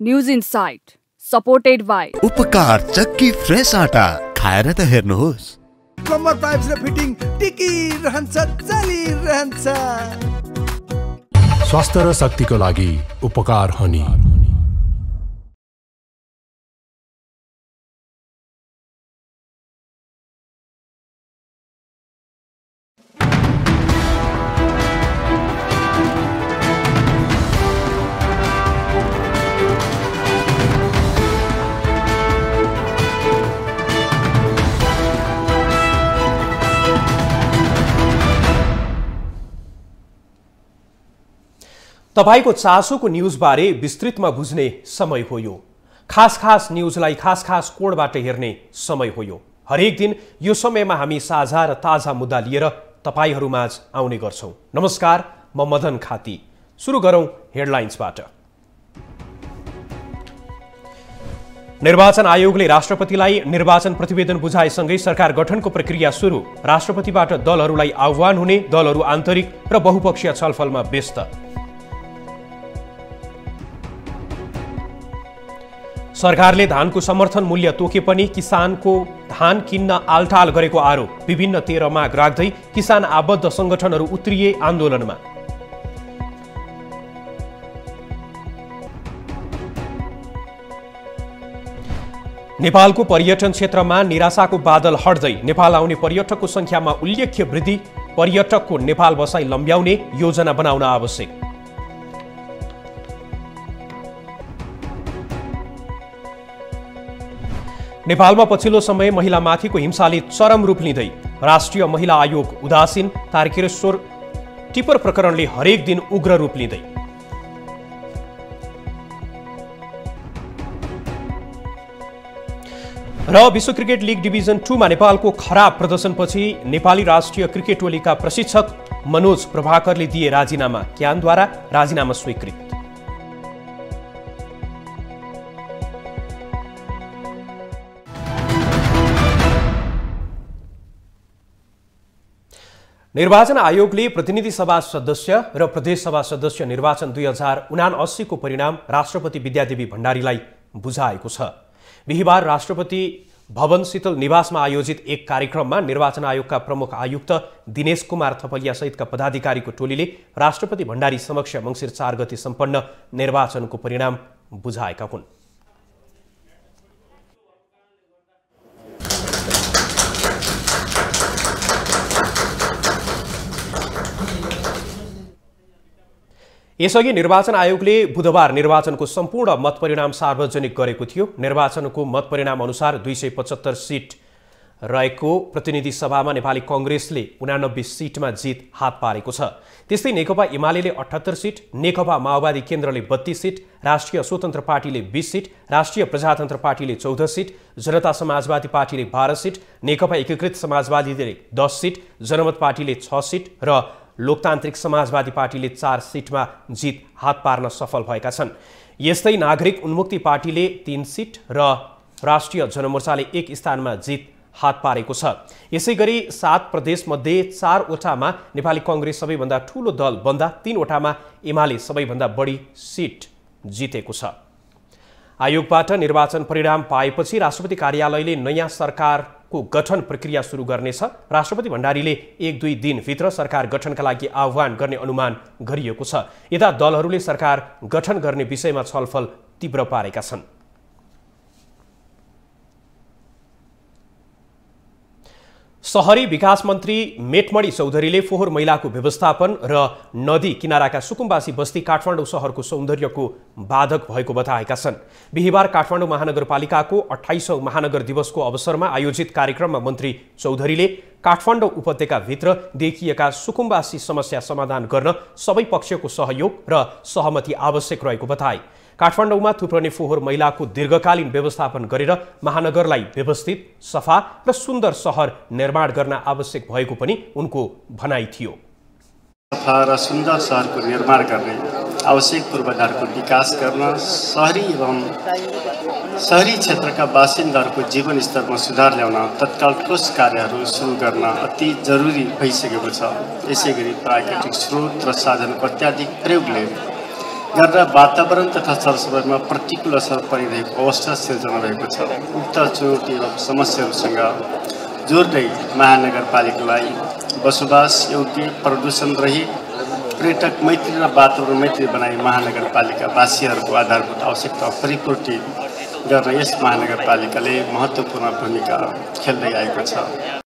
News insight supported by उपकार चक्की fresh आटा खाएर त हेर्नुहोस्। प्लम्बर पाइप्स र फिटिङ टिकिरहन्छ चलिरहन्छ। स्वास्थ्य र शक्तिको लागि उपकार हनी। तपाईको चासोको न्यूजबारे विस्तृतमा बुझ्ने समय हो यो। खास न्यूजलाई खास कोणबाट हेर्ने समय हो यो। हरेक दिन यो समयमा हामी साझा र ताजा मुद्दा लिएर तपाईहरुमाझ आउने गर्छौं। नमस्कार, म मदन खाती। सुरु गरौं हेडलाइन्सबाट। निर्वाचन आयोगले राष्ट्रपतिलाई निर्वाचन प्रतिवेदन बुझाएसँगै सरकार गठनको प्रक्रिया सुरु। राष्ट्रपतिबाट दलहरूलाई आह्वान हुने, दलहरू आन्तरिक र बहुपक्षीय छलफलमा व्यस्त। सरकारले धानको समर्थन मूल्य तोके पनि किसानको धान किन्न आलटाल गरेको आरोप। विभिन्न 13 माग राख्दै किसान आबद्ध संगठनहरू उत्रिए आन्दोलनमा। नेपालको पर्यटन क्षेत्रमा निराशाको बादल हट्दै नेपाल आउने पर्यटकको संख्यामा उल्लेख्य वृद्धि। पर्यटकको नेपाल बसाई लम्ब्याउने योजना बनाउन आवश्यक। नेपालमा पछिल्लो समय महिलामाथिको हिंसाले चरम रूप लिँदै राष्ट्रिय महिला आयोग उदासीन। तारकेश्वर टिपर प्रकरणले हरेक दिन उग्र रूप लिँदै। र विश्व क्रिकेट लिग डिभिजन 2 मा नेपालको खराब प्रदर्शनपछि नेपाली राष्ट्रिय क्रिकेट टोलीका प्रशिक्षक मनोज प्रभाकरले दिए राजीनामा। क्यानद्वारा राजीनामा स्वीकृत। निर्वाचन आयोगले प्रतिनिधि सभा सदस्य र प्रदेश सभा सदस्य निर्वाचन 2079 को परिणाम राष्ट्रपति विद्यादेवी भण्डारीलाई बुझाएको छ। बिहीबार राष्ट्रपति भवन शीतल निवासमा आयोजित एक कार्यक्रममा निर्वाचन आयोगका प्रमुख आयुक्त दिनेश कुमार थपलिया सहितका पदाधिकारीको टोलीले राष्ट्रपति भण्डारी समक्ष मंसिर 4 गते सम्पन्न निर्वाचनको परिणाम बुझाएका हुन्। यसअघि निर्वाचन आयोगले बुधबार निर्वाचनको सम्पूर्ण मतपरिणाम सार्वजनिक गरेको थियो। निर्वाचनको मतपरिणाम अनुसार 275 सीट रहेको प्रतिनिधि सभामा नेपाली कांग्रेसले 89 सीटमा जित हात पारेको छ। त्यस्तै नेकपा एमाले 78 सीट, नेकपा माओवादी केन्द्रले 32 सीट, राष्ट्रिय स्वतन्त्र पार्टीले 20 सीट, राष्ट्रिय प्रजातन्त्र पार्टीले 14 सीट, जनता समाजवादी पार्टीले 12 सीट, नेकपा एकीकृत समाजवादीले 10 सीट, जनमत पार्टीले 6 सीट र लोकतान्त्रिक समाजवादी पार्टीले 4 सीटमा जित हात पार्न सफल भएका छन्। यस्तै नागरिक उन्मुक्ति पार्टीले 3 सीट र राष्ट्रिय जनमोर्चाले 1 स्थानमा जित हात पारेको छ। यसैगरी 7 प्रदेशमध्ये 4 वटामा नेपाली कांग्रेस सबैभन्दा ठूलो दल बन्दा 3 वटामा एमाले सबैभन्दा बढी सीट जितेको छ। आयोगबाट निर्वाचन परिणाम पाएपछि राष्ट्रपति कार्यालयले नयाँ सरकारको गठन प्रक्रिया सुरु गर्नेछ। राष्ट्रपति भण्डारीले 1-2 दिनभित्र सरकार गठनका लागि आह्वान गर्ने अनुमान गरिएको छ। यता दलहरूले सरकार गठन गर्ने विषयमा छलफल तीव्र पारेका छन्। शहरी विकास मन्त्री मेटमणि चौधरीले फोहोर मैलाको व्यवस्थापन र नदी किनाराका सुकुम्बासी बस्ती काठमाडौँ शहरको सौन्दर्यको बाधक भएको बताएका छन्। बिहीबार काठमाडौँ महानगरपालिकाको 28औं महानगर दिवसको अवसरमा आयोजित कार्यक्रममा मन्त्री चौधरीले काठमाडौँ उपत्यकाभित्र देखिएका सुकुम्बासी समस्या समाधान गर्न सबै पक्षको सहयोग र सहमति आवश्यक रहेको बताए। काठमाडौँमा थुप्रने फोहोर मैलाको दीर्घकालीन व्यवस्थापन गरेर महानगरलाई व्यवस्थित, सफा र सुन्दर शहर निर्माण गर्न आवश्यक भएको पनि उनको भनाइ थियो। सफा र सुन्दर शहरको निर्माण गर्ने आवश्यक पूर्वाधारको विकास गर्न शहरी क्षेत्रका बासिन्दाहरूको जीवन स्तरमा सुधार ल्याउन तत्काल ठोस कार्यहरू सुरु गर्न अति जरुरी भइसकेको छ। यसैगरी प्राकृतिक स्रोत र साधनको अत्याधिक प्रयोगले गरेर वातावरण तथा सरसफाइमा प्रतिकूल असर परिरहेको अवस्था सिर्जना भएको छ। उक्त चुनौती एवं समस्याहरूसँग जोड्दै महानगरपालिकालाई बसोबास योग्य, प्रदूषण रहित, पर्यटक मैत्री र वातावरण मैत्री बनाई महानगरपालिकावासीहरूको आधारभूत आवश्यकता परिपूर्ति गर्न यस महानगरपालिकाले महत्त्वपूर्ण भूमिका खेल्दै आएको छ।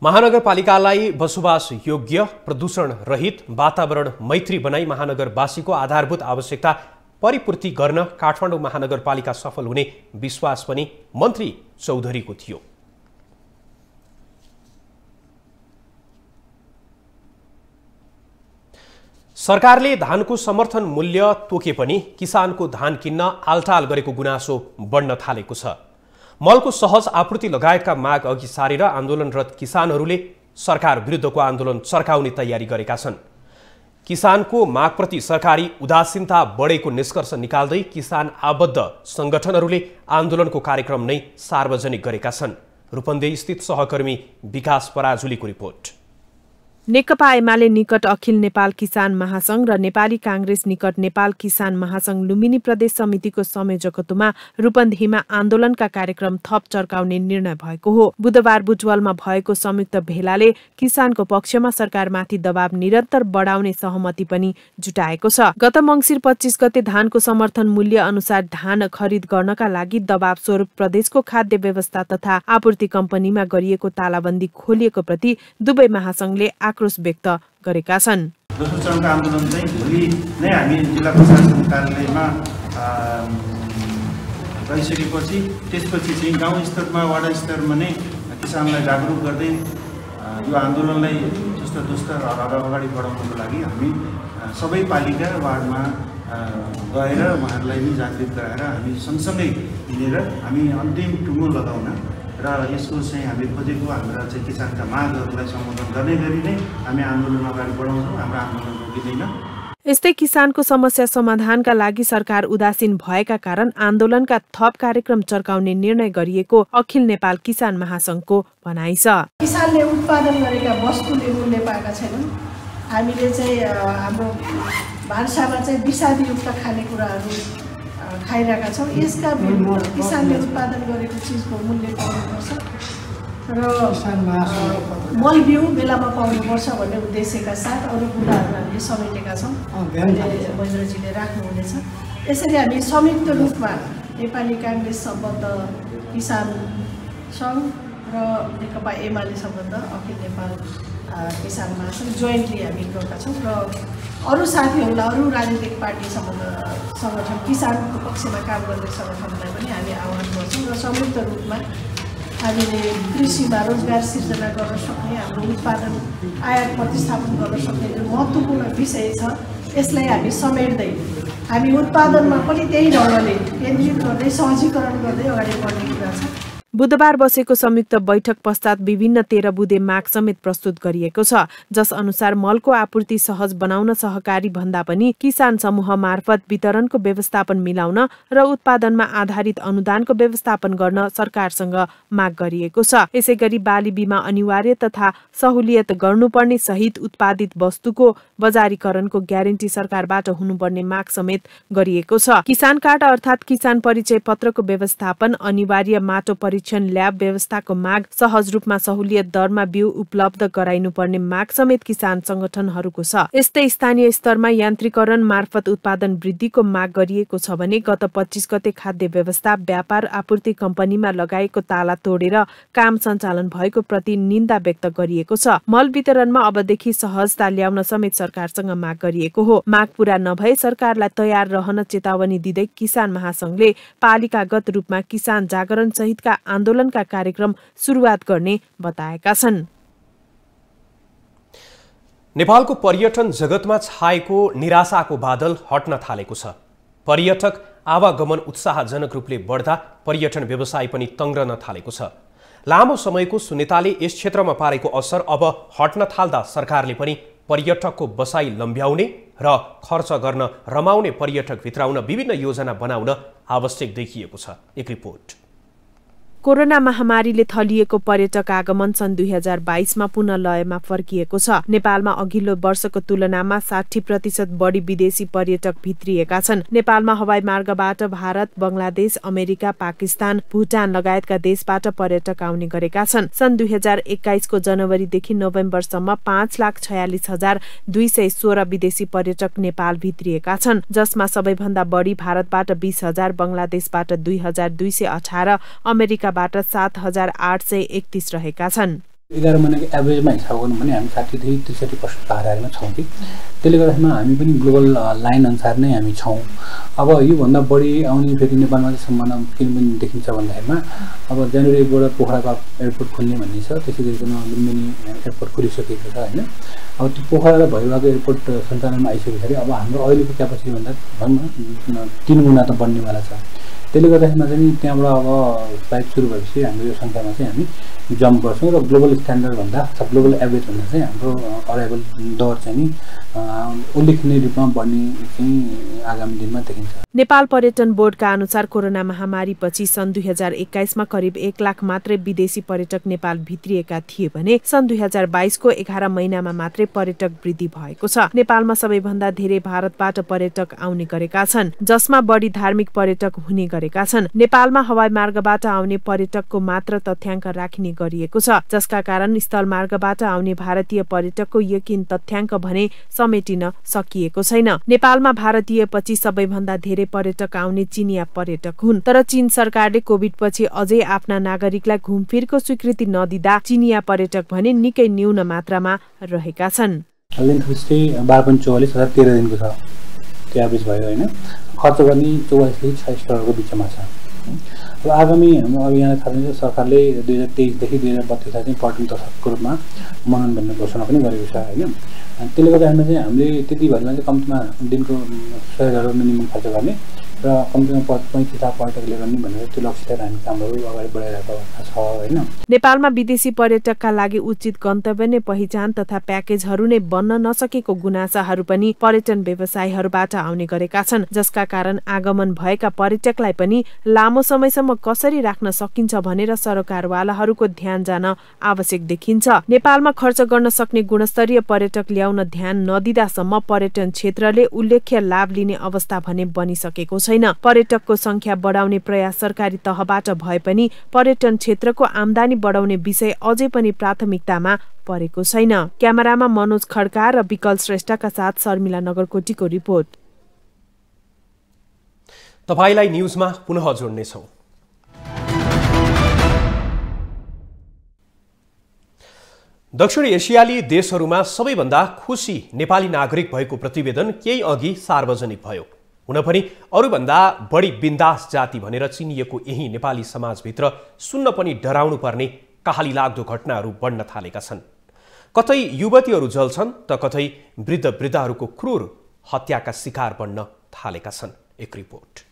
महानगरपालिकालाई बसोबास योग्य, प्रदूषण रहित, वातावरण मैत्री बनाई महानगरवासीको आधारभूत आवश्यकता परिपूर्ति गर्न काठमाडौँ महानगरपालिका सफल हुने विश्वास पनि मन्त्री चौधरीको थियो। सरकारले धानको समर्थन मूल्य तोके पनि किसानको धान किन्न आलटाल गरेको गुनासो बढ्न थालेको छ। मलको सहज आपूर्ति लगायतका माग अघि सारेर आन्दोलनरत किसानहरूले सरकार विरुद्धको आन्दोलन चर्काउने तयारी गरेका छन्। किसानको मागप्रति सरकारी उदासीनता बढेको निष्कर्ष निकाल्दै किसान आबद्ध संगठनहरूले आन्दोलनको कार्यक्रम नै सार्वजनिक गरेका छन्। रूपन्देही स्थित सहकर्मी विकास पराजुलीको रिपोर्ट। नेकपा एमाले निकट अखिल नेपाल किसान महासंघ र नेपाली कांग्रेस निकट नेपाल किसान महासंघ लुम्बिनी प्रदेश समितिको संयोजकत्वमा रूपन्देहीमा आन्दोलनका कार्यक्रम थप चर्काउने निर्णय भएको हो। बुधबार बुटवलमा भएको संयुक्त भेलाले किसानको पक्षमा सरकारमाथि दबाव निरन्तर बढाउने सहमति पनि जुटाएको छ। गत मंसिर 25 गते धानको समर्थन मूल्य अनुसार धान खरिद गर्नका लागि दबाव स्वरूप प्रदेशको खाद्य व्यवस्था तथा आपूर्ति कम्पनीमा गरिएको तालाबन्दी खोलिएको प्रति दुवै महासंघले आक्रोश व्यक्त गरेका छन्। दोस्रो चरणको आन्दोलन चाहिँ भोलि नै हामी जिल्ला प्रशासन कार्यालयमा गइसकेपछि त्यसपछि चाहिँ गाउँ स्तरमा वडा स्तरमा नै किसानलाई जागरुक गर्दै यो आन्दोलनलाई दुस्त अगाडि बढाउनको लागि हामी सबै पालिका वार्डमा गएर उहाँहरूलाई पनि जागृत गराएर हामी सँगसँगै हिँडेर हामी अन्तिम टुङ्गो लगाउन र यसको चाहिँ हामी खोजेको हाम्रा चाहिँ किसानका मागहरूलाई सम्बोधन गर्ने गरी नै हामी आन्दोलन अगाडि बढाउँछौँ। हाम्रो आन्दोलन रोकिँदैन। यस्तै किसानको समस्या समाधानका लागि सरकार उदासीन भएका कारण आन्दोलनका थप कार्यक्रम चर्काउने निर्णय गरिएको अखिल नेपाल किसान महासंघको भनाइ छ। किसानले उत्पादन गरेका वस्तुले मूल्य पाएका छैनन्। हामीले चाहिँ हाम्रो भान्सामा चाहिँ विषादीयुक्त खानेकुराहरू खाइरहेका छौँ। यसका विरुद्ध किसानले उत्पादन गरेको चिजको मूल्य पाउनुपर्छ र मल बिउ बेलामा पाउनुपर्छ भन्ने उद्देश्यका साथ अरू कुराहरू हामीले समेटेका छौँ। महेन्द्रजीले राख्नुहुनेछ। यसरी हामी संयुक्त रूपमा नेपाली कांग्रेस सम्बद्ध किसान सङ्घ र नेकपा एमाले सम्बद्ध अखिल नेपाल किसान महासंघ जोइन्टली हामी गरेका छौँ र अरू साथीहरूलाई अरू राजनीतिक पार्टी सङ्गठन किसानको पक्षमा काम गर्ने सङ्गठनलाई पनि हामी आह्वान गर्छौँ र संयुक्त रूपमा हामीले कृषिमा रोजगार सिर्जना गर्न सक्ने हाम्रो उत्पादन आयात प्रतिस्थापन गर्न सक्ने जुन महत्त्वपूर्ण विषय छ यसलाई हामी समेट्दै हामी उत्पादनमा पनि त्यही ढङ्गले केन्द्रित गर्दै सहजीकरण गर्दै अगाडि बढ्ने कुरा छ। बुधबार बसेको संयुक्त बैठक पश्चात विभिन्न 13 बुँदे माग समेत प्रस्तुत गरिएको छ, जस अनुसार मलको आपूर्ति सहज बनाउन सहकारी भन्दा पनि किसान समूह मार्फत वितरणको व्यवस्थापन मिलाउन र उत्पादनमा आधारित अनुदानको व्यवस्थापन गर्न सरकारसँग माग गरिएको छ। यसैगरी बाली बीमा अनिवार्य तथा सहुलियत गर्नुपर्ने सहित उत्पादित वस्तुको बजारीकरणको ग्यारेन्टी सरकारबाट हुनुपर्ने माग समेत गरिएको छ। किसान कार्ड अर्थात् किसान परिचय पत्रको व्यवस्थापन, अनिवार्य माटो परीक्षण ल्याब व्यवस्थाको माग, सहज रूपमा सहुलियत दरमा बिउ उपलब्ध गराइनुपर्ने माग समेत किसान संगठनहरूको छ। यस्तै स्थानीय स्तरमा यान्त्रिकरण मार्फत उत्पादन वृद्धिको माग गरिएको छ भने गत 25 गते खाद्य व्यवस्था व्यापार आपूर्ति कम्पनीमा लगाएको ताला तोडेर काम सञ्चालन भएको प्रति निन्दा व्यक्त गरिएको छ। मल वितरणमा अबदेखि सहजता ल्याउन समेत सरकारसँग माग गरिएको हो। माग पूरा नभए सरकारलाई तयार रहन चेतावनी दिँदै किसान महासंघले पालिकागत रूपमा किसान जागरण सहितका आन्दोलनका कार्यक्रम सुरुवात गर्ने बताएका छन्। नेपालको पर्यटन जगतमा छाएको निराशाको बादल हट्न थालेको छ। पर्यटक आवागमन उत्साहजनक रूपले बढ्दा पर्यटन व्यवसाय पनि तङ्ग्रन थालेको छ। लामो समयको शून्यताले यस क्षेत्रमा पारेको असर अब हट्न थाल्दा सरकारले पनि पर्यटकको बसाई लम्ब्याउने र खर्च गर्न रमाउने पर्यटक भित्राउन विभिन्न योजना बनाउन आवश्यक देखिएको छ। एक रिपोर्ट। कोरोना महामारीले थलिएको पर्यटक आगमन सन् 2022 मा पुनः लयमा फर्किएको छ। नेपालमा अघिल्लो वर्षको तुलनामा 60% बढी विदेशी पर्यटक भित्रिएका छन्। नेपालमा हवाई मार्गबाट भारत, बंगलादेश, अमेरिका, पाकिस्तान, भुटान लगायतका देशबाट पर्यटक आउने गरेका छन्। सन् 2021 को जनवरीदेखि नोभेम्बरसम्म 5,46,216 विदेशी पर्यटक नेपाल भित्रिएका छन्, जसमा सबैभन्दा बढी भारतबाट 20,000, बंगलादेशबाट 2,218, अमेरिकाबाट 7,831 रहेका छन्। 11 महिनाको एभरेजमा हिसाब गर्नु भने हामी 60 देखि 63% हाराहारीमा छौँ कि त्यसले गर्दाखेरि हामी पनि ग्लोबल लाइन अनुसार नै हामी छौँ। अब योभन्दा बढी आउने फेरि नेपालमा चाहिँ सम्भावना किन पनि देखिन्छ भन्दाखेरिमा अब जनवरी 1 बाट पोखराको एयरपोर्ट खोल्ने भन्ने छ, त्यसै गरिकन लुम्बिनी एयरपोर्ट खोलिसकेको छ हैन। अब त्यो पोखरा र भैरवाको एयरपोर्ट सञ्चालनमा आइसकेपछि अब हाम्रो अहिलेको क्यापासिटी भन्दा भन्न 3 गुणा त बढ्नेवाला छ। त्यसले गर्दाखेरिमा चाहिँ त्यहाँबाट अब फ्लाइट सुरु भएपछि हाम्रो यो सङ्ख्यामा चाहिँ हामी जम्प गर्छौँ र ग्लोबल स्ट्यान्डर्ड भन्दा ग्लोबल एभरेज भन्दा चाहिँ हाम्रो अराइभल दर चाहिँ नि उल्लेखनीय रूपमा बढ्ने चाहिँ आगामी दिनमा देखिन्छ। नेपाल पर्यटन बोर्डका अनुसार कोरोना महामारीपछि सन् 2021 मा करिब 1 लाख मात्रै विदेशी पर्यटक नेपाल भित्रिएका थिए भने सन् 2022 को 11 महिनामा मात्रै पर्यटक वृद्धि भएको छ। नेपालमा सबैभन्दा धेरै भारतबाट पर्यटक आउने गरेका छन्, जसमा बढी धार्मिक पर्यटक हुने गरेका छन्। नेपालमा हवाई मार्गबाट आउने पर्यटकको मात्र तथ्याङ्क राखिने गरिएको छ, जसका कारण स्थल मार्गबाट आउने भारतीय पर्यटकको यकिन तथ्याङ्क भने समेटिन सकिएको छैन। नेपालमा भारतीयपछि सबैभन्दा धेरै पर्यटक आउने चिनिया पर्यटक हुन्, तर चीन सरकारले कोभिड पछि अझै आफ्ना नागरिकलाई घुमफिरको स्वीकृति नदिँदा चिनिया पर्यटक भने निकै न्यून मात्रामा रहेका छन्। लेन्थ अफ स्टे 12.44 13 दिनको छ, त्यो एभरेज भयो हैन। खर्च गर्ने 44 देखि 26 डलरको बिचमा छ। अब आगामी हाम्रो अभियान थाहा छ सरकारले 2023 देखि 2032 चाहिँ पर्यटन दशकको रूपमा मनन भन्ने घोषणा पनि गरेको छ हैन। त्यसले गर्दाखेरि चाहिँ हामीले त्यति भरमा चाहिँ कम्तीमा दिनको 100 डलर मिनिमम खर्च गर्ने र कम्तीमा 35,000 पर्यटक लिएर नि भनेर त्यो लक्ष्य लिएर हामी कामहरू अगाडि बढाइरहेको अवस्था छ हैन। नेपालमा विदेशी पर्यटकका लागि उचित गन्तव्य नै पहिचान तथा प्याकेजहरू नै बन्न नसकेको गुनासाहरू पनि पर्यटन व्यवसायीहरूबाट आउने गरेका छन्, जसका कारण आगमन भएका पर्यटकलाई पनि लामो समयसम्म कसरी राख्न सकिन्छ भनेर सरकारवालाहरूको ध्यान जान आवश्यक देखिन्छ। नेपालमा खर्च गर्न सक्ने गुणस्तरीय पर्यटक ल्याउन ध्यान नदिँदासम्म पर्यटन क्षेत्रले उल्लेख्य लाभ लिने अवस्था भने बनिसकेको छैन। पर्यटकको संख्या बढाउने प्रयास सरकारी तहबाट भए पनि पर्यटन क्षेत्रको आमदानी बढाउने विषय अझै पनि प्राथमिकतामा परेको छैन। क्यामेरामा मनोज खड्का र विकल श्रेष्ठका साथ शर्मिला नगरकोटीको रिपोर्ट। तपाईलाई न्यूजमा पुनः जोड्नेछौँ। दक्षिण एसियाली देशहरूमा सबैभन्दा खुसी नेपाली नागरिक भएको प्रतिवेदन केही अघि सार्वजनिक भयो। हुन पनि अरूभन्दा बढी बिन्दास जाति भनेर चिनिएको यही नेपाली समाजभित्र सुन्न पनि डराउनु पर्ने कहाली लाग्दो घटनाहरू बढ्न थालेका छन्। कतै युवतीहरू जल्छन् त कतै वृद्ध वृद्धाहरूको क्रूर हत्याका शिकार बन्न थालेका छन्। एक रिपोर्ट।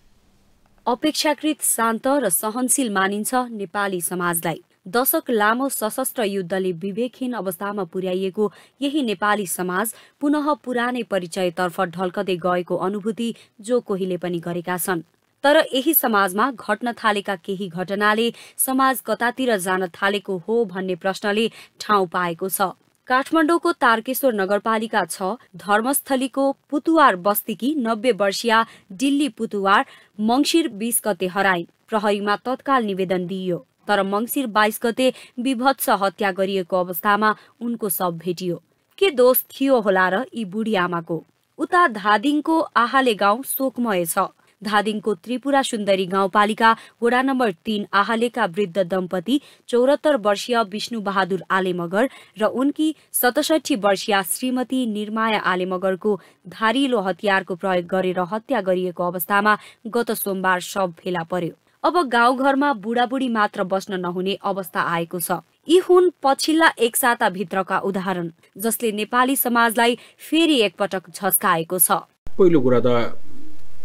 अपेक्षाकृत शान्त र सहनशील मानिन्छ नेपाली समाजलाई। दशक लामो सशस्त्र युद्धले विवेकहीन अवस्थामा पुर्याइएको यही नेपाली समाज पुनः पुरानै परिचयतर्फ ढल्कदै गएको अनुभूति जो कोहीले पनि गरेका छन्। तर यही समाजमा घट्न थालेका केही घटनाले समाज कतातिर जान थालेको हो भन्ने प्रश्नले ठाउँ पाएको छ। काठमाडौँको तारकेश्वर नगरपालिका 6 धर्मस्थलीको पुतुवार बस्तीकी 90 वर्षीया डिल्ली पुतुवार मङ्सिर 20 गते हराइन्। प्रहरीमा तत्काल निवेदन दिइयो, तर मङ्सिर 22 गते विभत्स हत्या गरिएको अवस्थामा उनको शव भेटियो। के दोष थियो होला र यी बुढी आमाको? उता धादिङको आहाले गाउँ शोकमय छ। धादिङको त्रिपुरा सुन्दरी गाउँपालिका वडा नम्बर 3 आहालेका वृद्ध दम्पति 74 वर्षीय विष्णु बहादुर आलेमगर र उनकी 67 वर्षीय श्रीमती निर्माया आलेमगरको धारिलो हतियारको प्रयोग गरेर हत्या गरिएको अवस्थामा गत सोमबार शव फेला पर्यो। अब गाउँघरमा बुढाबुढी मात्र बस्न नहुने अवस्था आएको छ। यी हुन् पछिल्ला एक साता भित्रका उदाहरण, जसले नेपाली समाजलाई फेरि एकपटक झस्काएको छ। पहिलो कुरा त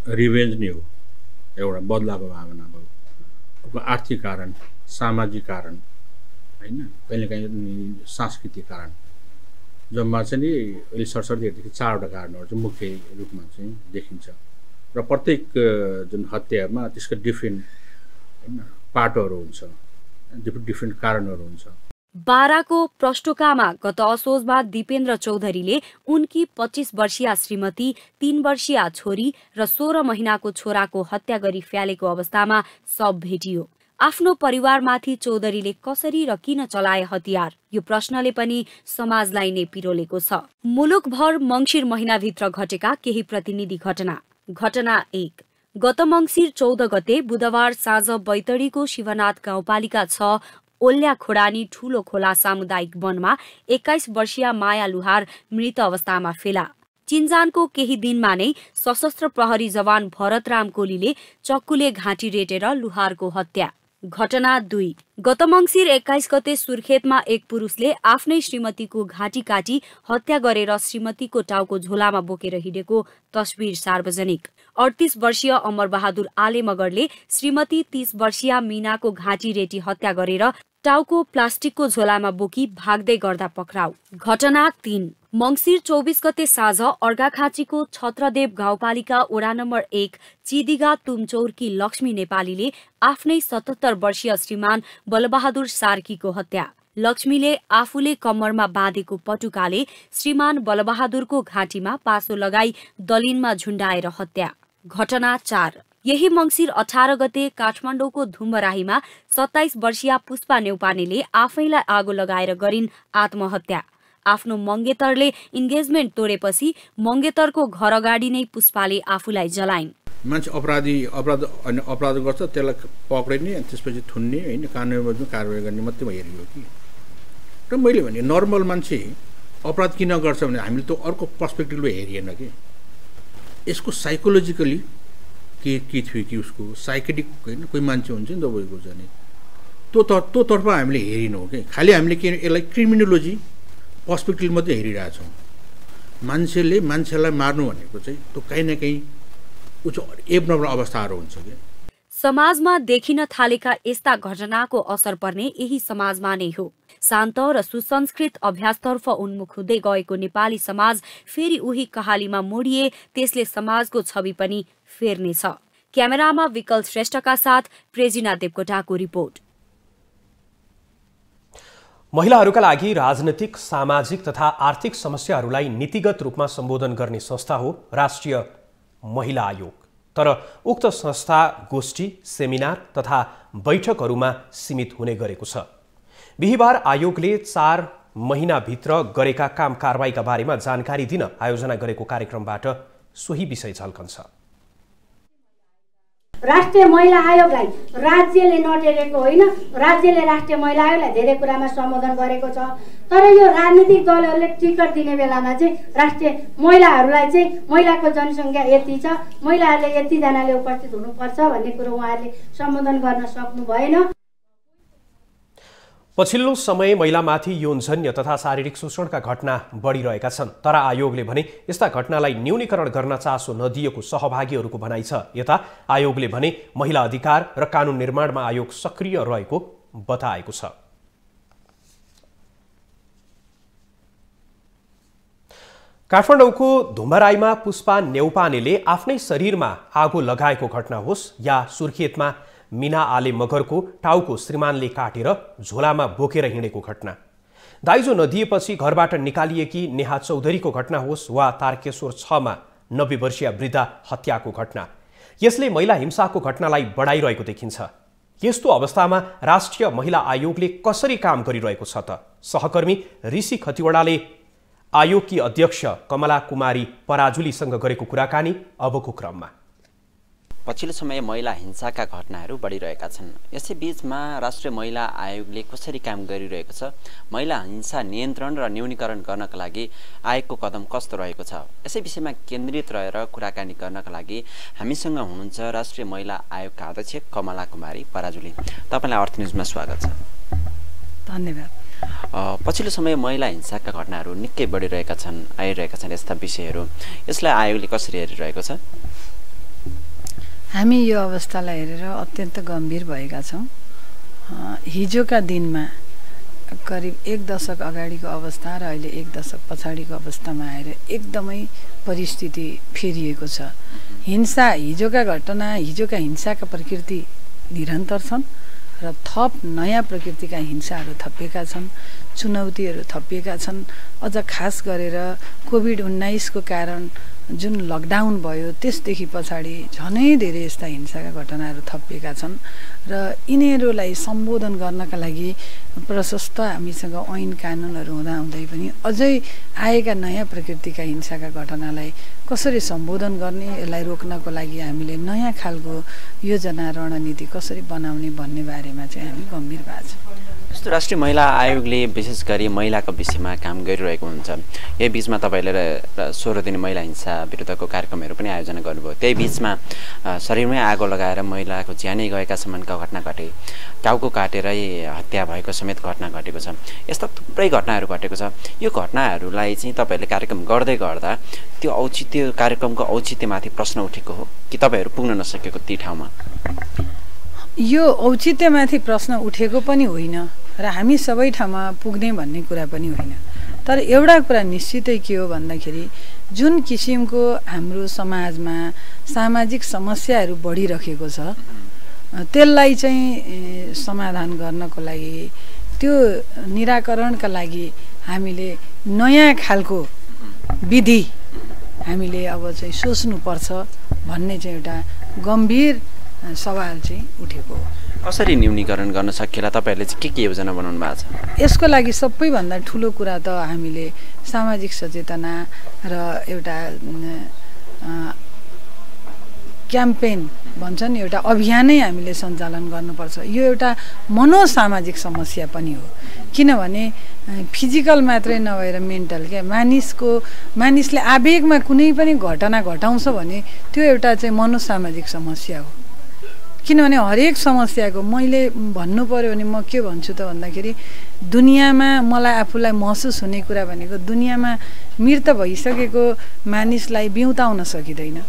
रिभेन्ज नै हो, एउटा बदलाको भावना भयो। आर्थिक कारण, सामाजिक कारण हैन, कहिलेकाहीँ सांस्कृतिक कारण, जम्मा चाहिँ अहिले सरसर्ती हेर्दाखेरि 4वटा कारणहरू चाहिँ मुख्य रूपमा चाहिँ देखिन्छ र प्रत्येक जुन हत्यामा त्यसको डिफ्रेन्ट हैन पाटोहरू हुन्छ। डिफ्रेन्ट कारणहरू हुन्छ। बाराको प्रष्टोकामा गत असोजमा दिपेन्द्र चौधरीले उनकी 25 वर्षीय श्रीमती, 3 वर्षीय छोरी र 16 महिनाको छोराको हत्या गरी फ्यालेको अवस्थामा शव भेटियो। आफ्नो परिवारमाथि चौधरीले कसरी र किन चलाए हतियार, यो प्रश्नले पनि समाजलाई नै पिरोलेको छ। मुलुकभर मङ्सिर महिनाभित्र घटेका केही प्रतिनिधि घटना। घटना 1, गत मङ्सिर 14 गते बुधबार साँझ बैतडीको शिवनाथ गाउँपालिका 6 ओल्या खोडानी ठूलो खोला सामुदायिक वनमा 21 वर्षीय माया लुहार मृत अवस्थामा फेला। चिन्जानको केही दिनमा नै सशस्त्र प्रहरी जवान भरतराम कोलीले चक्कुले घाँटी रेटेर लुहारको हत्या। घटना 2, गत मङ्सिर 21 गते सुर्खेतमा एक पुरुषले आफ्नै श्रीमतीको घाँटी काटी हत्या गरेर श्रीमतीको टाउको झोलामा बोकेर हिँडेको तस्बिर सार्वजनिक। 38 वर्षीय अमरबहादुर आले मगरले श्रीमती 30 वर्षीय मीनाको घाँटी रेटी हत्या गरेर टाउको प्लास्टिकको झोलामा बोकी भाग्दै गर्दा पक्राउ। घटना 3, मङ्सिर 24 गते साँझ अर्घाखाँचीको छत्रदेव गाउँपालिका वडा नम्बर 1 चिदिगा तुमचौरकी लक्ष्मी नेपालीले आफ्नै 77 वर्षीय श्रीमान बलबहादुर सार्कीको हत्या। लक्ष्मीले आफूले कम्मरमा बाँधेको पटुकाले श्रीमान बलबहादुरको घाँटीमा पासो लगाई दलिनमा झुण्डाएर हत्या। घटना 4, यही मङ्सिर 18 गते काठमाडौँको धुम्बराहीमा 27 वर्षीय पुष्पा नेउपानेले आफैलाई आगो लगाएर गरिन् आत्महत्या। आफ्नो मंगेतरले इन्गेजमेन्ट तोडेपछि मंगेतरको घर अगाडि नै पुष्पाले आफूलाई जलाइन्। मान्छे अपराध गर्छ, त्यसलाई पक्रिने अनि त्यसपछि थुन्ने हैन, कानुनी कारबाही गर्ने मात्रै हेरियो कि। र मैले भने नर्मल मान्छे अपराध किन गर्छ भने हामीले त अर्को पर्सपेक्टिभले हेरिएन कि यसको साइकोलोजिकली के थियो कि उसको साइकेटिक हैन, कोही मान्छे हुन्छ नि तपाईँको चाहिँ त्यो तर्फ हामीले हेरिनौँ कि। खालि हामीले के यसलाई क्रिमिनोलोजी पर्सपेक्टिभ मात्रै हेरिरहेछौँ। मान्छेले मान्छेलाई मार्नु भनेको चाहिँ त्यो कहीँ न कहीँ एबनर्मल अवस्थाहरू हुन्छ कि। समाजमा देखिन थालेका यस्ता घटनाको असर पर्ने यही समाजमा नै हो। शान्त र सुसंस्कृत अभ्यासतर्फ उन्मुख हुँदै गएको नेपाली समाज फेरि उही कहालीमा मोडिए त्यसले समाजको छवि पनि फेर्नेछ। क्यामेरामा विकल श्रेष्ठका साथ प्रेजिना देवकोटाको रिपोर्ट। महिलाहरूका लागि राजनीतिक, सामाजिक तथा आर्थिक समस्याहरूलाई नीतिगत रूपमा सम्बोधन गर्ने संस्था हो राष्ट्रिय महिला आयोग। तर उक्त संस्था गोष्ठी, सेमिनार तथा बैठकहरूमा सीमित हुने गरेको छ। बिहिबार आयोगले 4 महिनाभित्र गरेका काम कारबाहीका बारेमा जानकारी दिन आयोजना गरेको कार्यक्रमबाट सोही विषय झल्कन्छ। राष्ट्रिय महिला आयोगलाई राज्यले नटेरेको होइन, राज्यले राष्ट्रिय महिला आयोगलाई धेरै कुरामा सम्बोधन गरेको छ। तर यो राजनीतिक दलहरूले टिकट दिने बेलामा चाहिँ राष्ट्रिय महिलाहरूलाई चाहिँ महिलाको जनसङ्ख्या यति छ, महिलाहरूले यतिजनाले उपस्थित हुनुपर्छ भन्ने कुरो उहाँहरूले सम्बोधन गर्न सक्नु भएन। पछिल्लो समय महिलामाथि यौनजन्य तथा शारीरिक शोषणका घटना बढिरहेका छन्। तर आयोगले भने यस्ता घटनालाई न्यूनीकरण गर्न चासो नदिएको सहभागीहरूको भनाइ छ। यता आयोगले भने महिला अधिकार र कानून निर्माणमा आयोग सक्रिय रहेको बताएको छ। काठमाडौँको धुम्बराईमा पुष्पा नेउपानेले आफ्नै शरीरमा आगो लगाएको घटना होस् या सुर्खेतमा मीना आले मगरको टाउको श्रीमानले काटेर झोलामा बोकेर हिँडेको घटना, दाइजो नदिएपछि घरबाट निकालिएकी नेहा चौधरीको घटना होस् वा तारकेश्वर 6 मा 90 वर्षीय वृद्धा हत्याको घटना, यसले महिला हिंसाको घटनालाई बढाइरहेको देखिन्छ। यस्तो अवस्थामा राष्ट्रिय महिला आयोगले कसरी काम गरिरहेको छ त? सहकर्मी ऋषि खतिवडाले आयोगकी अध्यक्ष कमला कुमारी पराजुलीसँग गरेको कुराकानी अबको क्रममा। पछिल्लो समय महिला हिंसाका घटनाहरू बढिरहेका छन्। यसै बीचमा राष्ट्रिय महिला आयोगले कसरी काम गरिरहेको छ, महिला हिंसा नियन्त्रण र न्यूनीकरण गर्नका लागि आयोगको कदम कस्तो रहेको छ, यसै विषयमा केन्द्रित रहेर कुराकानी गर्नका लागि हामीसँग हुनुहुन्छ राष्ट्रिय महिला आयोगका अध्यक्ष कमला कुमारी पराजुली। तपाईँलाई अर्थ न्युजमा स्वागत छ। धन्यवाद। पछिल्लो समय महिला हिंसाका घटनाहरू निकै बढिरहेका छन्, आइरहेका छन् यस्ता विषयहरू, यसलाई आयोगले कसरी हेरिरहेको छ? हामी यो अवस्थालाई हेरेर अत्यन्त गम्भीर भएका छौँ। हिजोका दिनमा करिब 1 दशक अगाडिको अवस्था र अहिले 1 दशक पछाडिको अवस्थामा आएर एकदमै परिस्थिति फेरिएको छ। हिंसा, हिजोका घटना, हिजोका हिंसाका प्रकृति निरन्तर छन् र थप नयाँ प्रकृतिका हिंसाहरू थपिएका छन्, चुनौतीहरू थपिएका छन्। अझ खास गरेर कोभिड-19 को कारण जुन लकडाउन भयो त्यसदेखि पछाडि झनै धेरै यस्ता हिंसाका घटनाहरू थपिएका छन् र यिनीहरूलाई सम्बोधन गर्नका लागि प्रशस्त हामीसँग ऐन कानुनहरू हुँदाहुँदै पनि अझै आएका नयाँ प्रकृतिका हिंसाका घटनालाई कसरी सम्बोधन गर्ने, यसलाई रोक्नको लागि हामीले नयाँ खालको योजना रणनीति कसरी बनाउने भन्ने बारेमा चाहिँ हामी गम्भीर भएको छौँ। जस्तो राष्ट्रिय महिला आयोगले विशेष गरी महिलाको विषयमा काम गरिरहेको हुन्छ। यही बिचमा तपाईँले 16 दिने महिला हिंसा विरुद्धको कार्यक्रमहरू पनि आयोजना गर्नुभयो। त्यही बिचमा शरीरमै आगो लगाएर महिलाको ज्यानै गएका सम्मानका घटना घटे, टाउको काटेरै हत्या भएको समेत घटना घटेको छ। यस्ता थुप्रै घटनाहरू घटेको छ। यो घटनाहरूलाई चाहिँ तपाईँहरूले कार्यक्रम गर्दै गर्दा त्यो औचित्य कार्यक्रमको औचित्यमाथि प्रश्न उठेको हो कि तपाईँहरू पुग्न नसकेको ती ठाउँमा? यो औचित्यमाथि प्रश्न उठेको पनि होइन र हामी सबै ठाउँमा पुग्ने भन्ने कुरा पनि होइन। तर एउटा कुरा निश्चितै के हो भन्दाखेरि जुन किसिमको हाम्रो समाजमा सामाजिक समस्याहरू बढिरहेको छ त्यसलाई चाहिँ समाधान गर्नको लागि, त्यो निराकरणका लागि हामीले नयाँ खालको विधि हामीले अब चाहिँ सोच्नुपर्छ भन्ने चाहिँ एउटा गम्भीर सवाल चाहिँ उठेको हो। कसरी न्यूनीकरण गर्न सकिएला? तपाईँहरूले चाहिँ के योजना बनाउनु भएको छ? यसको लागि सबैभन्दा ठुलो कुरा त हामीले सामाजिक सचेतना र एउटा क्याम्पेन भन्छ नि, एउटा अभियानै हामीले सञ्चालन गर्नुपर्छ। यो एउटा मनोसामाजिक समस्या पनि हो, किनभने फिजिकल मात्रै नभएर मेन्टल क्या। मानिसले आवेगमा कुनै पनि घटना घटाउँछ भने त्यो एउटा चाहिँ मनोसामाजिक समस्या हो। किनभने हरेक समस्याको मैले भन्नु पर्यो भने म के भन्छु त भन्दाखेरि दुनियाँमा मलाई आफूलाई महसुस हुने कुरा भनेको दुनियाँमा मृत भइसकेको मानिसलाई बिउताउन सकिँदैन।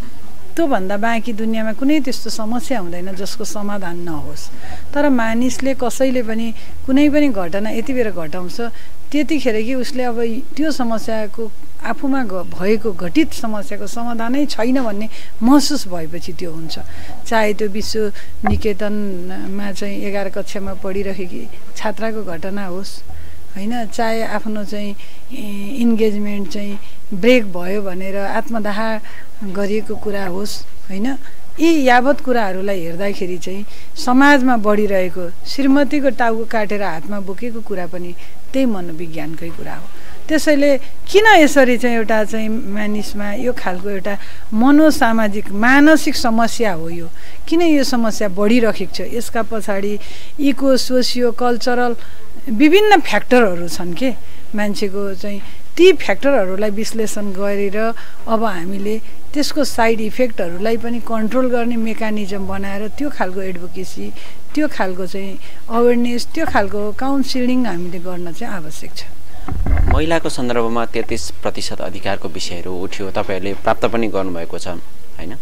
त्योभन्दा बाँकी दुनियाँमा कुनै त्यस्तो समस्या हुँदैन जसको समाधान नहोस्। तर मानिसले कसैले पनि कुनै पनि घटना यति बेर घटाउँछ त्यतिखेर कि उसले अब त्यो समस्याको आफूमा भएको घटित समस्याको समाधानै छैन भन्ने महसुस भएपछि त्यो हुन्छ। चाहे त्यो विश्व निकेतनमा चाहिँ 11 कक्षामा पढिरहेकी छात्राको घटना होस् होइन, चाहे आफ्नो चाहिँ इन्गेजमेन्ट चाहिँ ब्रेक भयो भनेर आत्मदाह गरिएको कुरा होस् होइन, यी यावत कुराहरूलाई हेर्दाखेरि चाहिँ समाजमा बढिरहेको श्रीमतीको टाउको काटेर हातमा बोकेको कुरा पनि त्यही मनोविज्ञानकै कुरा हो। त्यसैले किन यसरी चाहिँ एउटा चाहिँ मानिसमा यो खालको एउटा मनोसामाजिक मानसिक समस्या हो यो, किन यो समस्या बढिरहेको छ? यसका पछाडि इको सोसियो कल्चरल विभिन्न फ्याक्टरहरू छन् के। मान्छेको चाहिँ ती फ्याक्टरहरूलाई विश्लेषण गरेर अब हामीले त्यसको साइड इफेक्टहरूलाई पनि कन्ट्रोल गर्ने मेकानिजम बनाएर त्यो खालको एडभोकेसी, त्यो खालको चाहिँ अवेरनेस, त्यो खालको काउन्सिलिङ हामीले गर्न चाहिँ आवश्यक छ। महिलाको सन्दर्भमा 33% अधिकारको विषयहरू उठ्यो, तपाईँहरूले प्राप्त पनि गर्नुभएको छ होइन।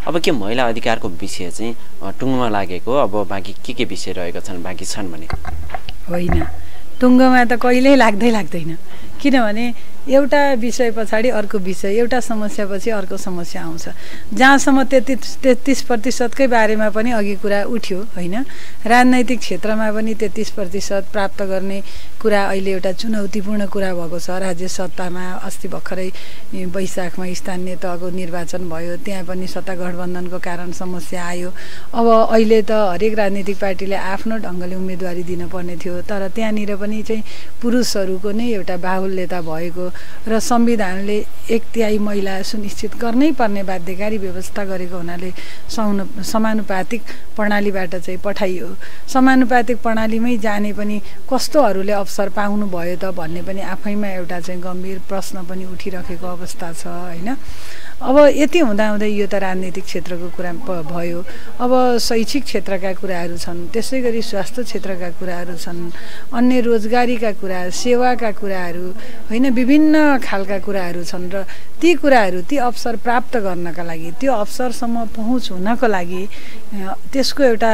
अब के महिला अधिकारको विषय चाहिँ टुङ्गोमा लागेको, अब बाँकी के विषय रहेका छन् बाँकी छन् भने? होइन, टुङ्गोमा त कहिल्यै लाग्दैन। किनभने एउटा विषय पछाडि अर्को विषय, एउटा समस्यापछि अर्को समस्या आउँछ। जहाँसम्म 33%कै बारेमा पनि अघि कुरा उठ्यो होइन, राजनैतिक क्षेत्रमा पनि 33% प्राप्त गर्ने कुरा अहिले एउटा चुनौतीपूर्ण कुरा भएको छ। राज्य सत्तामा अस्ति भर्खरै वैशाखमा स्थानीय तहको निर्वाचन भयो, त्यहाँ पनि सत्ता गठबन्धनको कारण समस्या आयो। अब अहिले त हरेक राजनीतिक पार्टीले आफ्नो ढङ्गले उम्मेदवारी दिनुपर्ने थियो, तर त्यहाँनिर पनि चाहिँ पुरुषहरूको नै एउटा बाहुल्यता भएको र संविधानले 1/3 महिला सुनिश्चित गर्नै पर्ने बाध्यकारी व्यवस्था गरेको हुनाले समानुपातिक प्रणालीबाट चाहिँ पठाइयो। समानुपातिक प्रणालीमै जाने पनि कस्तोहरूले अवसर पाउनु भयो त भन्ने पनि आफैमा एउटा चाहिँ गम्भीर प्रश्न पनि उठिरहेको अवस्था छ होइन। अब यति हुँदाहुँदै यो त राजनीतिक क्षेत्रको कुरा भयो। अब शैक्षिक क्षेत्रका कुराहरू छन्, त्यसै गरी स्वास्थ्य क्षेत्रका कुराहरू छन्, अन्य रोजगारीका कुरा, सेवाका कुराहरू होइन, विभिन्न विभिन्न खालका कुराहरू छन् र ती कुराहरू ती अवसर प्राप्त गर्नका लागि त्यो अवसरसम्म पहुँच हुनको लागि त्यसको एउटा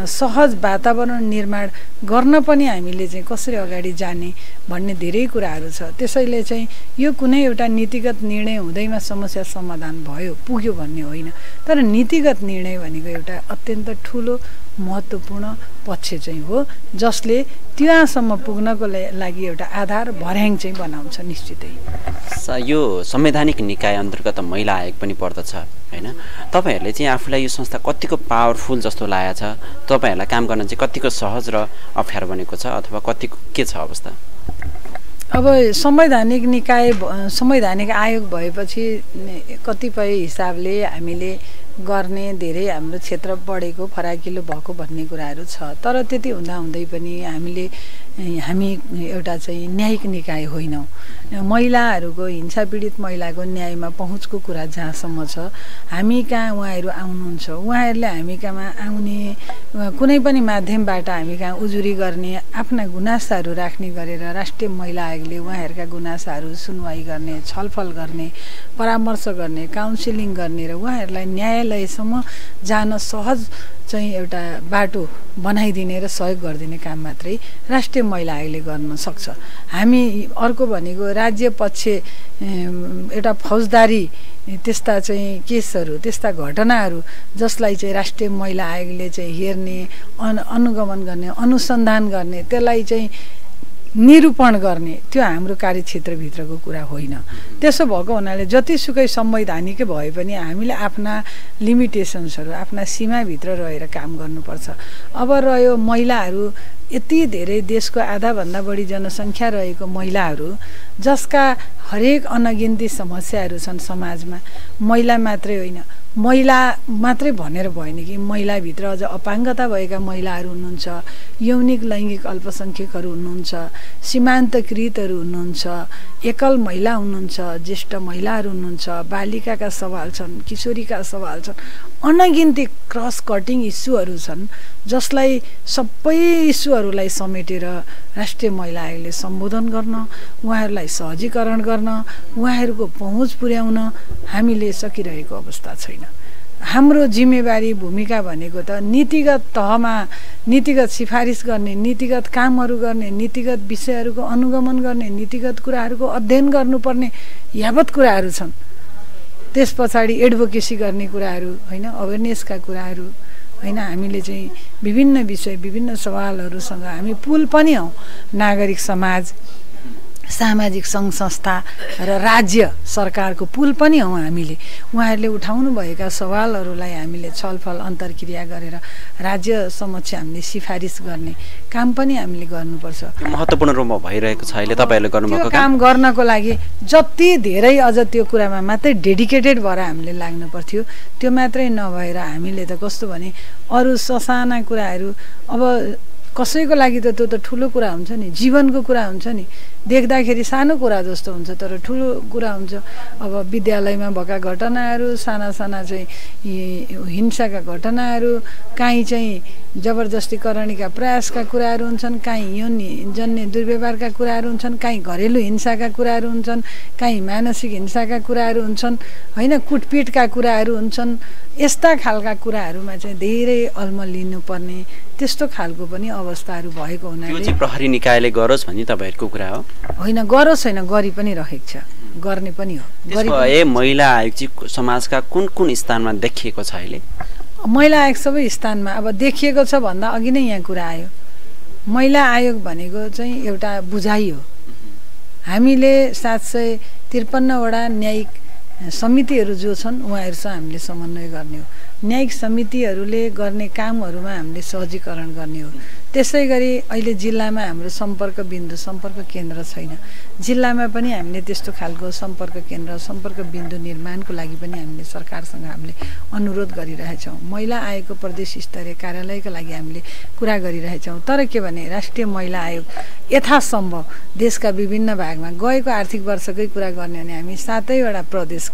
सहज वातावरण निर्माण गर्न पनि हामीले चाहिँ कसरी अगाडि जाने भन्ने धेरै कुराहरू छ। त्यसैले चाहिँ यो कुनै एउटा नीतिगत निर्णय हुँदैमा समस्या समाधान भयो पुग्यो भन्ने होइन, तर नीतिगत निर्णय भनेको एउटा अत्यन्त ठुलो महत्त्वपूर्ण पक्ष चाहिँ हो जसले त्यहाँसम्म पुग्नको लागि एउटा आधार भर्याङ चाहिँ बनाउँछ निश्चितै। यो संवैधानिक निकाय अन्तर्गत महिला आयोग पनि पर्दछ हैन? तपाईहरुले चाहिँ आफूलाई यो संस्था कतिको पावरफुल जस्तो लागेको छ? तपाईहरुलाई काम गर्न चाहिँ कतिको सहज र अप्ठ्यारो बनेको छ अथवा कतिको के छ अवस्था? अब संवैधानिक निकाय संवैधानिक आयोग भएपछि कतिपय हिसाबले हामीले गर्ने धेरै हाम्रो क्षेत्र बढेको फराकिलो भएको भन्ने कुराहरू छ, तर त्यति हुँदाहुँदै पनि हामी एउटा चाहिँ न्यायिक निकाय होइनौँ। महिलाहरूको हिंसा पीडित महिलाको न्यायमा पहुँचको कुरा जहाँसम्म छ, हामी कहाँ उहाँहरू आउनुहुन्छ, उहाँहरूले हामी कहाँमा आउने कुनै पनि माध्यमबाट हामी कहाँ उजुरी गर्ने, आफ्ना गुनासाहरू राख्ने गरेर राष्ट्रिय महिला आयोगले उहाँहरूका गुनासाहरू सुनवाई गर्ने, छलफल गर्ने, परामर्श गर्ने, काउन्सिलिङ गर्ने र उहाँहरूलाई न्यायालयसम्म जान सहज चाहिँ एउटा बाटो बनाइदिने र सहयोग गरिदिने काम मात्रै राष्ट्रिय महिला आयोगले गर्न सक्छ। हामी अर्को भनेको राज्य पक्ष एउटा फौजदारी त्यस्ता चाहिँ केसहरू, त्यस्ता घटनाहरू जसलाई चाहिँ राष्ट्रिय महिला आयोगले चाहिँ हेर्ने, अनुगमन गर्ने, अनुसन्धान गर्ने, त्यसलाई चाहिँ निरूपण गर्ने, त्यो हाम्रो कार्यक्षेत्रभित्रको कुरा होइन। त्यसो भएको हुनाले जतिसुकै संवैधानिकै भए पनि हामीले आफ्ना लिमिटेसन्सहरू, आफ्ना सीमाभित्र रहेर काम गर्नुपर्छ। अब रह्यो महिलाहरू, यति धेरै देशको आधाभन्दा बढी जनसङ्ख्या रहेको महिलाहरू जसका हरेक अनगिन्ती समस्याहरू छन् समाजमा, महिला मात्रै होइन, महिला मात्रै भनेर भएन कि महिलाभित्र अझ अपाङ्गता भएका महिलाहरू हुनुहुन्छ, यौनिक लैङ्गिक अल्पसङ्ख्यकहरू हुनुहुन्छ, सीमान्तकृतहरू हुनुहुन्छ, एकल महिला हुनुहुन्छ, ज्येष्ठ महिलाहरू हुनुहुन्छ, बालिकाका सवाल छन्, किशोरीका सवाल छन्, अनगिन्ती क्रस कटिङ इस्युहरू छन् जसलाई सबै इस्युहरूलाई समेटेर राष्ट्रिय महिला आयोगले सम्बोधन गर्न, उहाँहरूलाई सहजीकरण गर्न, उहाँहरूको पहुँच पुर्याउन हामीले सकिरहेको अवस्था छैन। हाम्रो जिम्मेवारी भूमिका भनेको त नीतिगत तहमा नीतिगत सिफारिस गर्ने, नीतिगत कामहरू गर्ने, नीतिगत विषयहरूको अनुगमन गर्ने, नीतिगत कुराहरूको अध्ययन गर्नुपर्ने यावत कुराहरू छन्। त्यस पछाडि एडभोकेसी गर्ने कुराहरू होइन, अवेरनेसका कुराहरू होइन, हामीले चाहिँ विभिन्न विषय विभिन्न सवालहरूसँग हामी पुल पनि हौँ। नागरिक समाज, सामाजिक सङ्घ संस्था र राज्य सरकारको पुल पनि हौँ हामीले। उहाँहरूले उठाउनुभएका सवालहरूलाई हामीले छलफल अन्तर्क्रिया गरेर राज्य समक्ष हामीले सिफारिस गर्ने काम पनि हामीले गर्नुपर्छ। महत्त्वपूर्ण रूपमा भइरहेको छ अहिले तपाईँहरूले गर्नुभएको काम गर्नको लागि जति धेरै अझ त्यो कुरामा मात्रै डेडिकेटेड भएर हामीले लाग्नु पर्थ्यो। त्यो मात्रै नभएर हामीले त कस्तो भने अरू ससाना कुराहरू, अब कसैको लागि त त्यो त ठुलो कुरा हुन्छ नि, जीवनको कुरा हुन्छ नि, देख्दाखेरि सानो कुरा जस्तो हुन्छ तर ठुलो कुरा हुन्छ। अब विद्यालयमा भएका घटनाहरू, साना साना चाहिँ हिंसाका घटनाहरू, काहीँ चाहिँ जबरजस्तीकरणका प्रयासका कुराहरू हुन्छन्, काहीँ यौन जन्य दुर्व्यवहारका कुराहरू हुन्छन्, काहीँ घरेलु हिंसाका कुराहरू हुन्छन्, काहीँ मानसिक हिंसाका कुराहरू हुन्छन् होइन, कुटपिटका कुराहरू हुन्छन्। यस्ता खालका कुराहरूमा चाहिँ धेरै अलमल लिनुपर्ने त्यस्तो खालको पनि अवस्थाहरू भएको हुनाले प्रहरी निकायले गरोस् भन्ने तपाईँहरूको कुरा हो? होइन, गरोस् होइन, गरी पनि रहेको छ, गर्ने पनि हो। महिला आयोग चाहिँ समाजका कुन कुन स्थानमा देखिएको छ अहिले? महिला आयोग सबै स्थानमा अब देखिएको छ भन्दा अघि नै यहाँ कुरा आयो। महिला आयोग भनेको चाहिँ एउटा बुझाइ हो। हामीले 753 वटा न्यायिक समितिहरू जो छन् उहाँहरूसँग हामीले समन्वय गर्ने हो। न्यायिक समितिहरूले गर्ने कामहरूमा हामीले सहजीकरण गर्ने हो। त्यसै गरी अहिले जिल्लामा हाम्रो सम्पर्क बिन्दु, सम्पर्क केन्द्र छैन। जिल्लामा पनि हामीले त्यस्तो खालको सम्पर्क केन्द्र, सम्पर्क बिन्दु निर्माणको लागि पनि हामीले सरकारसँग हामीले अनुरोध गरिरहेछौँ। महिला आयोगको प्रदेश स्तरीय कार्यालयका लागि हामीले कुरा गरिरहेछौँ। तर के भने राष्ट्रिय महिला आयोग यथासम्भव देशका विभिन्न भागमा गएको आर्थिक वर्षकै कुरा गर्ने भने हामी 7वटा प्रदेशको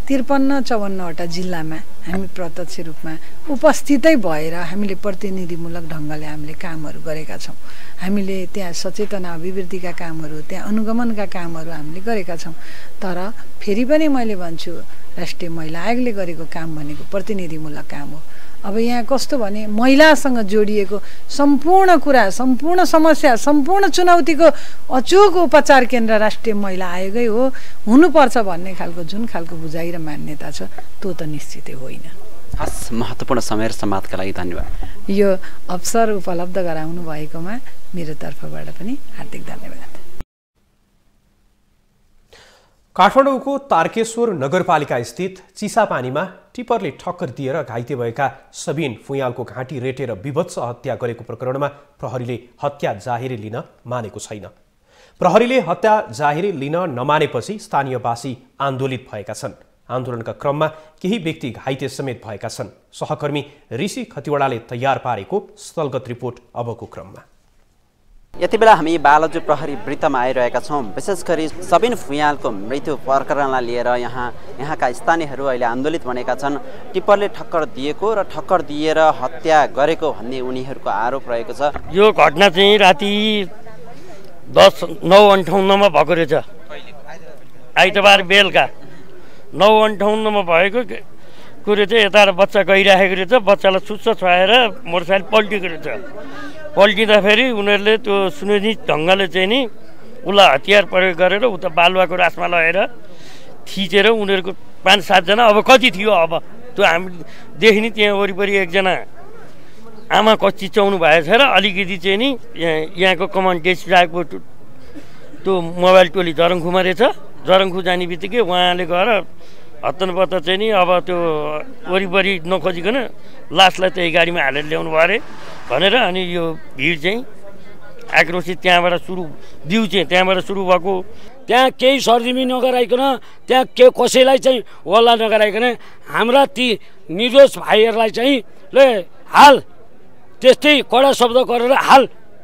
53-54वटा जिल्लामा हामी प्रत्यक्ष रूपमा उपस्थितै भएर हामीले प्रतिनिधिमूलक ढङ्गले हामीले कामहरू गरेका छौँ। हामीले त्यहाँ सचेतना अभिवृद्धिका कामहरू, त्यहाँ अनुगमनका कामहरू हामीले गरेका छौँ। तर फेरि पनि मैले भन्छु, राष्ट्रिय महिला आयोगले गरेको काम भनेको प्रतिनिधिमूलक काम हो। अब यहाँ कस्तो भने महिलासँग जोडिएको सम्पूर्ण कुरा, सम्पूर्ण समस्या, सम्पूर्ण चुनौतीको अचूक उपचार केन्द्र राष्ट्रिय महिला आयोगै हो, हुनुपर्छ भन्ने खालको जुन खालको बुझाइ र मान्यता छ त्यो त निश्चितै होइन। हस्, महत्त्वपूर्ण समय र समाजका लागि धन्यवाद। यो अवसर उपलब्ध गराउनु भएकोमा मेरो तर्फबाट पनि हार्दिक धन्यवाद। काठमाडौँको तारकेश्वर नगरपालिका स्थित चिसापानीमा टिपरले ठक्कर दिएर घाइते भएका सबिन फुयालको घाँटी रेटेर विभत्स हत्या गरेको प्रकरणमा प्रहरीले हत्या जाहेरी लिन मानेको छैन। प्रहरीले हत्या जाहेरी लिन नमानेपछि स्थानीयवासी आन्दोलित भएका छन्। आन्दोलनका क्रममा केही व्यक्ति घाइते समेत भएका छन्। सहकर्मी ऋषि खतिवडाले तयार पारेको स्थलगत रिपोर्ट अबको क्रममा। यति बेला हामी बालजु प्रहरी वृत्तमा आइरहेका छौँ। विशेष गरी सबिन फुयालको मृत्यु प्रकरणलाई लिएर यहाँका स्थानीयहरू अहिले आन्दोलित बनेका छन्। टिप्परले ठक्कर दिएको र ठक्कर दिएर हत्या गरेको भन्ने उनीहरूको आरोप रहेको छ। यो घटना चाहिँ राति 9:58 भएको रहेछ। आइतबार बेलुका 9:58 भएको कुरो चाहिँ यता बच्चा गइराखेको रहेछ। बच्चालाई सुत्छ छुवाएर मोटरसाइकल पल्टिएको रहेछ। पल्टिँदाखेरि उनीहरूले त्यो सुनिश्चित ढङ्गले चाहिँ नि उसलाई हतियार प्रयोग गरेर उता बालुवाको रासमा लगेर थिचेर उनीहरूको 5-7 जना, अब कति थियो अब त्यो हामी देखि त्यहाँ वरिपरि एकजना आमा चिच्याउनु भएको छ र अलिकति चाहिँ नि यहाँको कमान्ड डेस्क त्यो मोबाइल टोली जरङखुमा रहेछ। जरङखु जाने बित्तिकै उहाँले गएर हत्तनपत्त चाहिँ नि अब त्यो वरिपरि नखोजिकन लासलाई त्यही गाडीमा हालेर ल्याउनु भयो अरे भनेर अनि यो भिड चाहिँ आक्रोशित त्यहाँबाट सुरु बिउ चाहिँ त्यहाँबाट सुरु भएको। त्यहाँ केही सर्जिमी नगराइकन, त्यहाँ के कसैलाई चाहिँ हल्ला नगराइकन हाम्रा ती निर्दोष भाइहरूलाई चाहिँ ले हाल त्यस्तै कडा शब्द गरेर हाल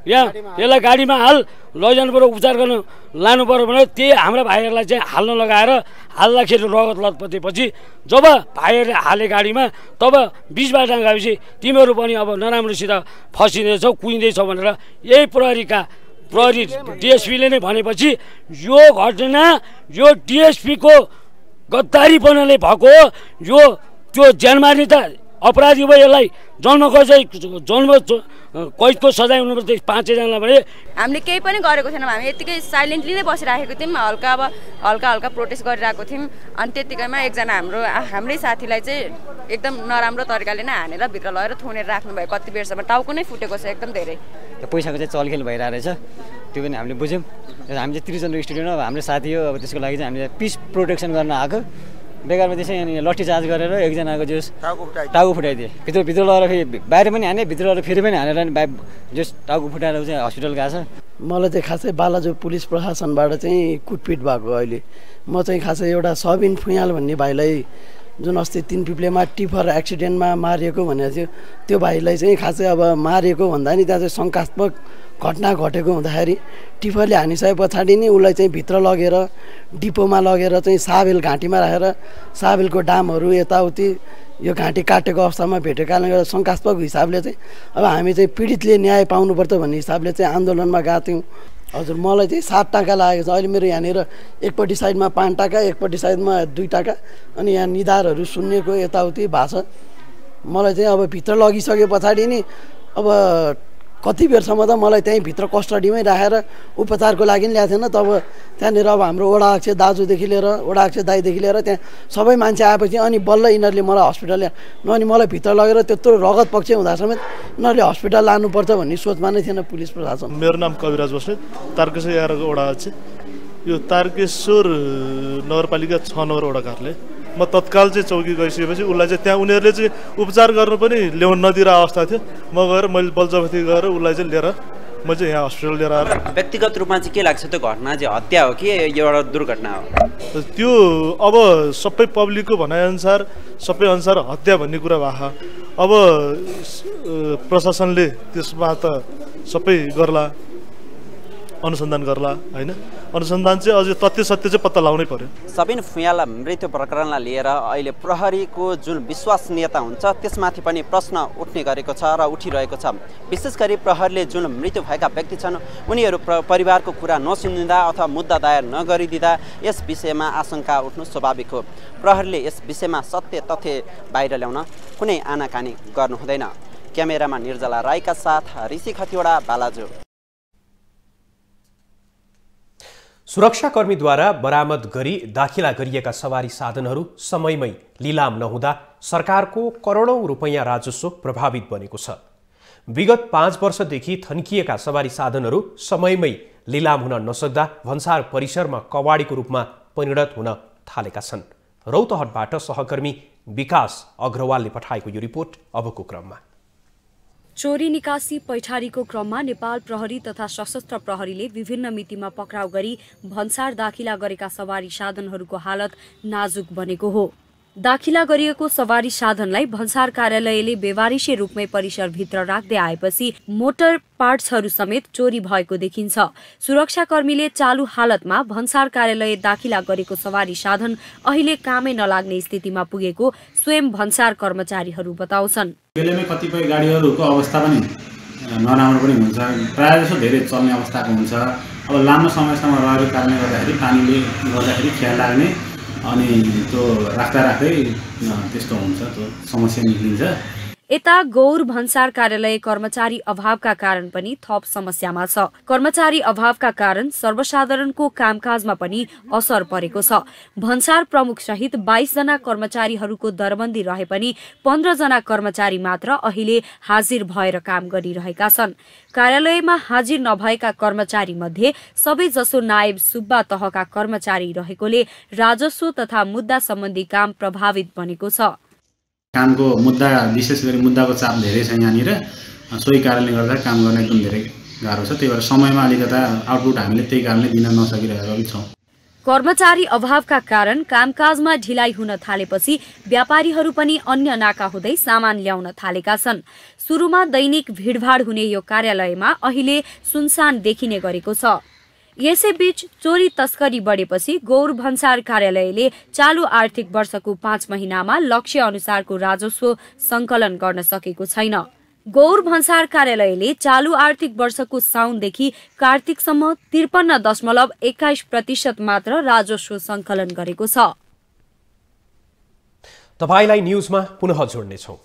यहाँ यसलाई गाडीमा हाल लैजानु पर्यो, उपचार गर्न लानु पर्यो भने त्यही हाम्रा भाइहरूलाई चाहिँ हाल्न लगाएर हाल्दाखेरि रगत लतपतेपछि जब भाइहरूले हाले गाडीमा तब बिचबाट गएपछि तिमीहरू पनि अब नराम्रोसित फसिँदैछौ, कुहिँदैछौ भनेर यही प्रहरी डिएसपीले नै भनेपछि यो घटना यो डिएसपीको गद्दारीपनाले भएको हो। यो त्यो ज्यान मार्ने त अपराधी भयो, यसलाई जन्म कैदको सजाय हुनुपर्छ 5 जनालाई भने हामीले केही पनि गरेको छैनौँ। हामी यतिकै साइलेन्टली नै बसिराखेको थियौँ, हल्का प्रोटेस्ट गरिरहेको थियौँ। अनि त्यतिकैमा एकजना हाम्रै साथीलाई चाहिँ एकदम नराम्रो तरिकाले नै हानेर भित्र लगेर थुनेर राख्नुभयो। कति बेरसम्म टाउको नै फुटेको छ एकदम धेरै। पैसाको चाहिँ चलखेल भइरहेको रहेछ, त्यो पनि हामीले बुझ्यौँ। हामी चाहिँ 30 जना स्टुडेन्ट हो, हाम्रो साथी हो। अब त्यसको लागि चाहिँ हामीले पिस प्रोटेक्सन गर्न आएको, बेकारमा त्यसै अनि लट्ठी चार्ज गरेर एकजनाको जोस टाउको फुटाइदिए। भित्र लगेर फेरि बाहिर पनि हाने, भित्र लगेर फेरि पनि हानेर अनि जोस टाउको फुटाएर चाहिँ हस्पिटल गएको छ। मलाई चाहिँ खासै बालाजु पुलिस प्रशासनबाट चाहिँ कुटपिट भएको। अहिले म चाहिँ खासै एउटा सबिन फुयाल भन्ने भाइलाई जुन अस्ति 3 पिप्लेमा टिफर एक्सिडेन्टमा मारिएको भनेको थियो, त्यो भाइलाई चाहिँ खासै अब मारिएको भन्दा नि त्यहाँ चाहिँ शङ्कास्पद घटना घटेको हुँदाखेरि टिफरले हानिसके पछाडि नै उसलाई चाहिँ भित्र लगेर डिपोमा लगेर चाहिँ साबेल घाँटीमा राखेर साबेलको डामहरू यताउति यो घाँटी काटेको अवस्थामा भेटेको कारणले गर्दा शङ्कास्पद हिसाबले चाहिँ अब हामी चाहिँ पीडितले न्याय पाउनुपर्छ भन्ने हिसाबले चाहिँ आन्दोलनमा गएको थियौँ। हजुर, मलाई चाहिँ 7 टाका लागेको छ। अहिले मेरो यहाँनिर एकपट्टि साइडमा 5 टाका, एकपट्टि साइडमा 2 टाका, अनि यहाँ निधारहरू सुन्नेको यताउति भएको छ। मलाई चाहिँ अब भित्र लगिसके पछाडि नि अब कति बेरसम्म त मलाई त्यहीँ भित्र कस्टडीमै राखेर उपचारको लागि ल्याएको थिएन। तब त्यहाँनिर अब हाम्रो वडा अध्यक्ष दाजुदेखि लिएर वडा अध्यक्ष दाईदेखि लिएर त्यहाँ सबै मान्छे आएपछि अनि बल्ल यिनीहरूले मलाई हस्पिटल ल्यायो। अनि मलाई भित्र लगेर त्यत्रो रगत पक्ष हुँदा समेत यिनीहरूले हस्पिटल लानुपर्छ भन्ने सोचमा नै थिएन पुलिस प्रशासन। मेरो नाम कविराज बस्नेत, तारकेश्वर 11 वडा अध्यक्ष। यो तारकेश्वर नगरपालिका 6 नम्बर वडा कार्यालय। म तत्काल चाहिँ चौकी गइसकेपछि उसलाई चाहिँ त्यहाँ उनीहरूले चाहिँ उपचार गर्न पनि ल्याउन नदिएर अवस्था थियो। म गएर मैले बलजबती गरेर उसलाई चाहिँ लिएर म चाहिँ यहाँ हस्पिटल लिएर आएर। व्यक्तिगत रूपमा चाहिँ के लाग्छ त्यो घटना चाहिँ हत्या हो कि एउटा दुर्घटना हो? त्यो अब सबै पब्लिकको भनाइअनुसार सबै अनुसार हत्या भन्ने कुरा भएको। अब प्रशासनले त्यसमा त सबै गर्ला। अनुसन्धान गर्ला होइन अनुसन्धान चाहिँ अझै तथ्य सत्य चाहिँ पत्ता लगाउनै पर्यो सबिन फुयाल मृत्यु प्रकरणलाई लिएर अहिले प्रहरीको जुन विश्वसनीयता हुन्छ त्यसमाथि पनि प्रश्न उठ्ने गरेको छ र उठिरहेको छ विशेष गरी प्रहरीले जुन मृत्यु भएका व्यक्ति छन् उनीहरू परिवारको कुरा नसुनिदिँदा अथवा मुद्दा दायर नगरिदिँदा यस विषयमा आशंका उठ्नु स्वाभाविक हो प्रहरीले यस विषयमा सत्य तथ्य बाहिर ल्याउन कुनै आनाकानी गर्नु हुँदैन क्यामेरामा निर्जला राईका साथ ऋषि खतिवडा बालाजु सुरक्षाकर्मीद्वारा बरामद गरी दाखिला गरिएका सवारी साधनहरू समयमै लिलाम नहुँदा सरकारको करोडौं रुपैयाँ राजस्व प्रभावित बनेको छ विगत 5 वर्षदेखि थन्किएका सवारी साधनहरू समयमै लिलाम हुन नसक्दा भन्सार परिसरमा कवाडीको रूपमा परिणत हुन थालेका छन् रौतहटबाट सहकर्मी विकास अग्रवालले पठाएको यो रिपोर्ट अबको क्रममा चोरी निकासी पैठारीको क्रममा नेपाल प्रहरी तथा सशस्त्र प्रहरीले विभिन्न मितिमा पक्राउ गरी भन्सार दाखिला गरेका सवारी साधनहरूको हालत नाजुक बनेको हो दाखिला गरिएको सवारी साधनलाई भन्सार कार्यालयले बेवारिसे रूपमै परिसरभित्र राख्दै आएपछि मोटर पार्ट्सहरू समेत चोरी भएको देखिन्छ सुरक्षाकर्मीले चालु हालतमा भन्सार कार्यालय दाखिला गरेको सवारी साधन अहिले कामै नलाग्ने स्थितिमा पुगेको स्वयं भन्सार कर्मचारीहरू बताउँछन् बेलैमै कतिपय गाडीहरूको अवस्था पनि नराम्रो पनि हुन्छ प्रायः जसो धेरै चल्ने अवस्थाको हुन्छ अब लामो समयसम्म रहेको कारणले गर्दाखेरि पानीले गर्दाखेरि खिया लाग्ने अनि त्यो राख्दा राख्दै त्यस्तो हुन्छ त्यो समस्या निक्लिन्छ यता गौर भन्सार कार्यालय कर्मचारी अभावका कारण पनि थप समस्यामा छ कर्मचारी अभावका कारण सर्वसाधारणको कामकाजमा पनि असर परेको छ भन्सार प्रमुख सहित 22 जना कर्मचारीहरूको दरबन्दी रहे पनि 15 जना कर्मचारी मात्र अहिले हाजिर भएर काम गरिरहेका छन् कार्यालयमा हाजिर नभएका कर्मचारी मध्ये सबै जसो नायब सुब्बा तहका कर्मचारी रहेकोले राजस्व तथा मुद्दा सम्बन्धी काम प्रभावित बनेको छ कामको मुद्दा विशेष गरी मुद्दाको चाप धेरै छ यहाँनिर सोही कारणले गर्दा काम गर्न एकदम धेरै गाह्रो छ त्यही भएर समयमा अलिकता आउटपुट हामीले त्यही कारणले दिन नसकिरहेका छौँ कर्मचारी अभावका कारण कामकाजमा ढिलाइ हुन थालेपछि व्यापारीहरू पनि अन्य नाका हुँदै सामान ल्याउन थालेका छन् सुरुमा दैनिक भिडभाड हुने यो कार्यालयमा अहिले सुनसान देखिने गरेको छ यसैबीच चोरी तस्करी बढेपछि गौर भन्सार कार्यालयले चालु आर्थिक वर्षको 5 महिनामा लक्ष्य अनुसारको राजस्व संकलन गर्न सकेको छैन गौर भन्सार कार्यालयले चालु आर्थिक वर्षको साउनदेखि कार्तिकसम्म 53.21% मात्र राजस्व संकलन गरेको छ तपाईलाई न्यूजमा पुनः जोड्नेछौं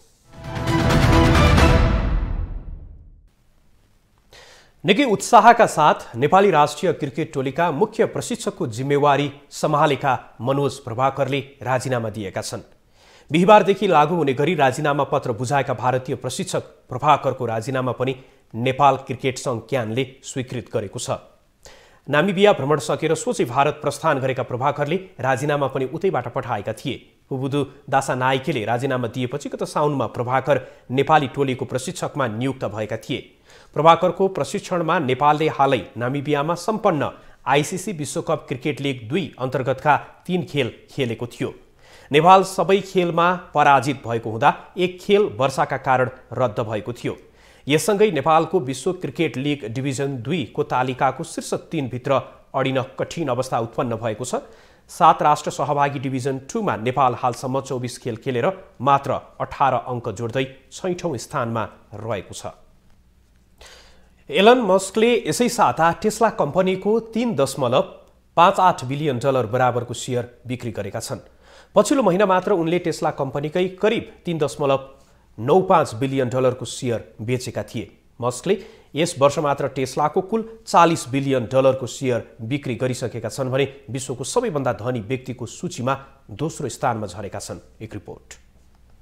निकै उत्साहका साथ नेपाली राष्ट्रिय क्रिकेट टोलीका मुख्य प्रशिक्षकको जिम्मेवारी सम्हालेका मनोज प्रभाकरले राजीनामा दिएका छन् बिहीबारदेखि लागू हुने गरी राजीनामा पत्र बुझाएका भारतीय प्रशिक्षक प्रभाकरको राजीनामा पनि नेपाल क्रिकेट संघ क्यानले स्वीकृत गरेको छ नामिबिया भ्रमण सकेर सोझै भारत प्रस्थान गरेका प्रभाकरले राजीनामा पनि उतैबाट पठाएका थिए पुबुदु दासा नाइकेले राजीनामा दिएपछि गत साउनमा प्रभाकर नेपाली टोलीको प्रशिक्षकमा नियुक्त भएका थिए प्रभाकरको प्रशिक्षणमा नेपालले हालै नामिबियामा सम्पन्न आईसीसी विश्वकप क्रिकेट लिग 2 अन्तर्गतका 3 खेल खेलेको थियो नेपाल सबै खेलमा पराजित भएको हुँदा एक खेल वर्षाका कारण रद्द भएको थियो यससँगै नेपालको विश्व क्रिकेट लिग डिभिजन 2 को तालिकाको शीर्ष 3 भित्र अडिन कठिन अवस्था उत्पन्न भएको छ 7 राष्ट्र सहभागी डिभिजन 2 मा नेपाल हालसम्म 24 खेल खेलेर मात्र 18 अङ्क जोड्दै 6औं स्थानमा रहेको छ एलन मस्कले यसै साता टेस्ला कम्पनीको 3.58 बिलियन डलर बराबरको शेयर बिक्री गरेका छन् पछिल्लो महिना मात्र उनले टेस्ला कम्पनीकै करिब 3.95 बिलियन डलरको शेयर बेचेका थिए मस्कले यस वर्ष मात्र टेस्लाको कुल 40 बिलियन डलरको शेयर बिक्री गरिसकेका छन् भने विश्वको सबैभन्दा धनी व्यक्तिको सूचीमा दोस्रो स्थानमा झरेका छन् एक रिपोर्ट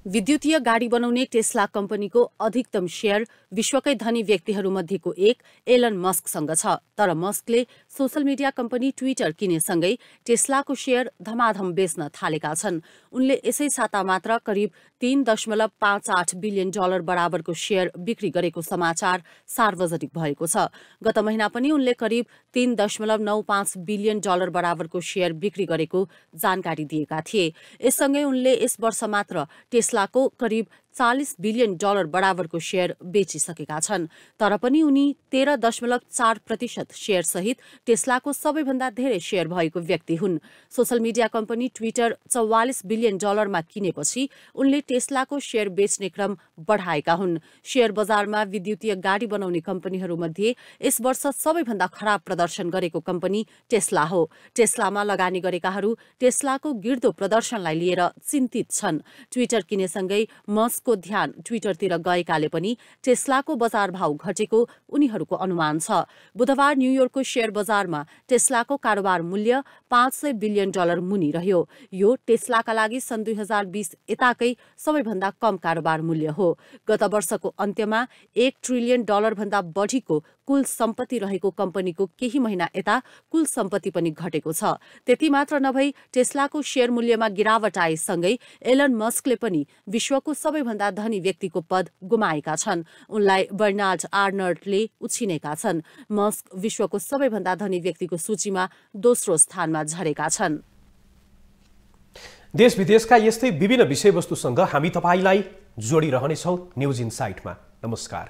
विद्युतीय गाडी बनाउने टेस्ला कम्पनीको अधिकतम शेयर विश्वकै धनी व्यक्तिहरूमध्येको एक एलन मस्कसँग छ तर मस्कले सोशल मिडिया कम्पनी ट्विटर किनेसँगै टेस्लाको शेयर धमाधम बेच्न थालेका छन् उनले यसै साता मात्र करिब 3.58 बिलियन डलर बराबरको शेयर बिक्री गरेको समाचार सार्वजनिक भएको छ गत महिना पनि उनले करिब 3.95 बिलियन डलर बराबरको शेयर बिक्री गरेको जानकारी दिएका थिए यससँगै उनले यस वर्ष मात्र टेस्लाको करिब 40 बिलियन डलर बराबरको सेयर बेचिसकेका छन्। तर पनि उनी 13.4% सेयर सहित टेस्लाको सबैभन्दा धेरै सेयर भएको व्यक्ति हुन्। Social media company Twitter 44 billion डलरमा किनेपछि उनले टेस्लाको सेयर बेच्ने क्रम बढाएका हुन्। सेयर बजारमा विद्युतीय गाडी बनाउने कम्पनीहरूमध्ये यस वर्ष सबैभन्दा खराब प्रदर्शन गरेको कम्पनी टेस्ला हो। टेस्लामा लगानी गरेकाहरू टेस्लाको गिर्दो प्रदर्शनलाई लिएर चिन्तित छन्। ट्विटर किनेसँगै मस्कको ध्यान ट्विटरतिर गएकाले पनि टेस्लाको बजार भाव घटेको उनीहरूको अनुमान छ। बुधबार न्युयोर्कको शेयर बजारमा टेस्लाको कारोबार मूल्य 500 बिलियन डलर मुनि रह्यो। यो टेस्लाका लागि सन् 2020 यताकै सबैभन्दा कम कारोबार मूल्य हो। गत वर्षको अन्त्यमा 1 ट्रिलियन डलर भन्दा बढीको कुल सम्पत्ति रहेको कम्पनीको केही महिना यता कुल सम्पत्ति पनि घटेको छ। त्यति मात्र नभई टेस्लाको शेयर मूल्यमा गिरावट आएसँगै एलन मस्कले पनि विश्वको सबैभन्दा धनी व्यक्तिको पद गुमाएका छन्। उनलाई बर्नार्ड आर्नल्टले उछिनेका छन्। मस्क विश्वको सबैभन्दा धनी व्यक्तिको सूचीमा दोस्रो स्थानमा झरेका छन्। देश विदेशका यस्तै विभिन्न विषयवस्तुसँग हामी तपाईलाई जोडिरहनेछौँ न्युज इनसाइटमा। नमस्कार।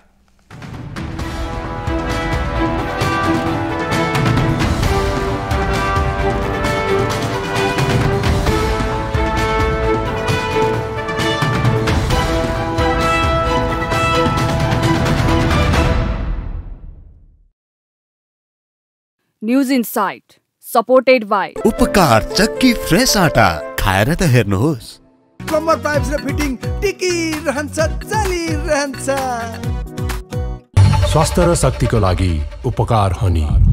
न्यूज इनसाइट सपोर्टेड बाय उपकार चक्की फ्रेश आटा खाएर त हेर्नुहोस्। कम्मर पाइप्स र फिटिङ टिकिरहन्छ चलिरहन्छ। स्वास्थ्य र शक्तिको लागि उपकार हनी।